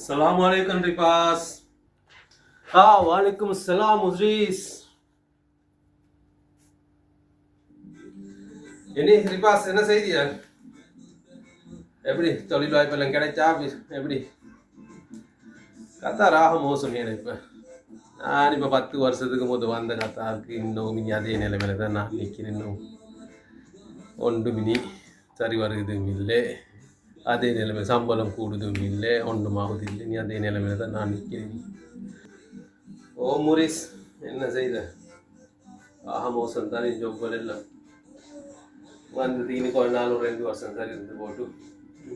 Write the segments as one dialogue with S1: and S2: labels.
S1: Assalamualaikum Ripas. Waalaikumsalam Uzris. Ini Ripas என்ன செய்தியா? எப்படி தொழில் வாய்ப்பெல்லாம் கிடைச்சா எப்படி? கத்தாராக மோசம் இப்போ நான் இப்போ 10 வருஷத்துக்கு முதல் வந்த கத்தாருக்கு இன்னும் இனி அதே நிலைமையில தான் நான் நிற்கிறேன். இன்னும் ஒன்றுமினி சரி வருதும் இல்லை, அதே நிலைமை சம்பளம் கூடுதும் இல்லை, ஒன்றும் ஆகுது இல்லை. நீ அதே நிலைமையில தான் நான் நிற்கிறேன். ஓ முரிஸ் என்ன செய்த? மோசம் தானே ஜொப்பல் எல்லாம் வந்தது. இன்னும் கொஞ்ச நாள் ஒரு 2 வருஷம் சரி இருந்து போட்டு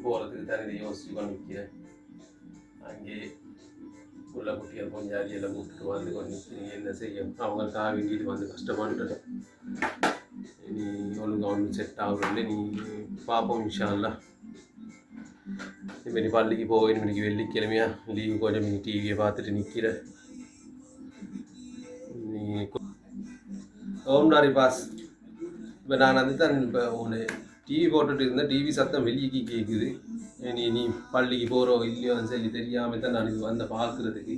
S1: போகிறதுக்கு தனி யோசிச்சு கொண்டு நிற்கிறேன். அங்கே உள்ள குட்டிகள் கொஞ்சம் அரியெல்லாம் கூப்பிட்டு வந்து கொண்டு நிற்கிறீங்க. என்ன செய்யும்? அவங்களுக்காக வேண்டியது வந்து கஷ்டமான்றது. நீ ஒழுங்காக ஒன்றும் செட் ஆகுறதில்லை. நீ பார்ப்போம் இன்ஷா அல்லாஹ். இப்போ நீ பள்ளிக்கு போய் இன்னைக்கு வெள்ளிக்கிழமையா லீவு கொஞ்சம் நீ டிவியை பார்த்துட்டு நிற்கிற. நீ ஓம்டாரி பாஸ். இப்போ நான் வந்து தான் இப்போ ஒன்று டிவி போட்டுட்டு இருந்தேன். டிவி சத்தம் வெளியே கேட்குது. நீ பள்ளிக்கு போகிறோ இல்லையோ சரி தெரியாமல் தான் நான் இது வந்த பார்க்குறதுக்கு.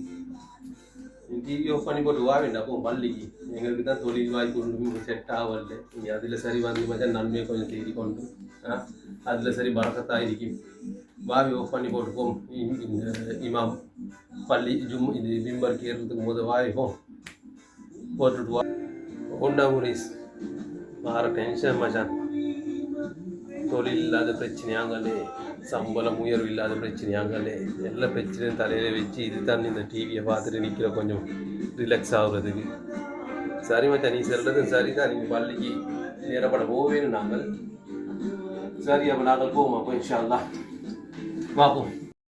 S1: நீ டிவி ஆஃப் பண்ணி போட்டு வா வேண்டாம். அப்போ பள்ளிக்கு எங்களுக்கு தான் தொழில் வாய்ப்பு ஒன்றும் செட் ஆகல. நீ அதில் சரி வந்து மச்சான் நன்மையை கொஞ்சம் தேடி கொண்டு அதில் சரி பறக்கத்தான் இருக்கும். வாவி ஆஃப் பண்ணி போட்டு போம். இமாம் பள்ளி இது மிம்பருக்கு ஏறுறதுக்கு போது வாவி போட்டுட்டு வா. ஒன்றா முரீஸ் மாற டென்ஷன் மச்சான். தொழில் இல்லாத பிரச்சனையாங்களே, சம்பளம் உயர்வு இல்லாத பிரச்சனையாங்களே, எல்லா பிரச்சனையும் தலையில் வச்சு இது தான் இந்த டிவியை பார்த்துட்டு நிற்கிற கொஞ்சம் ரிலாக்ஸ் ஆகுறதுக்கு. சரி மச்சான், நீ சொல்கிறது சரி தான். நீங்கள் பள்ளிக்கு நேரப்பட போவேன்னு நாங்கள் சரி. அப்போ நாங்கள் போவோம். அப்போ இன்ஷா அல்லாஹ் பார்ப்போம்.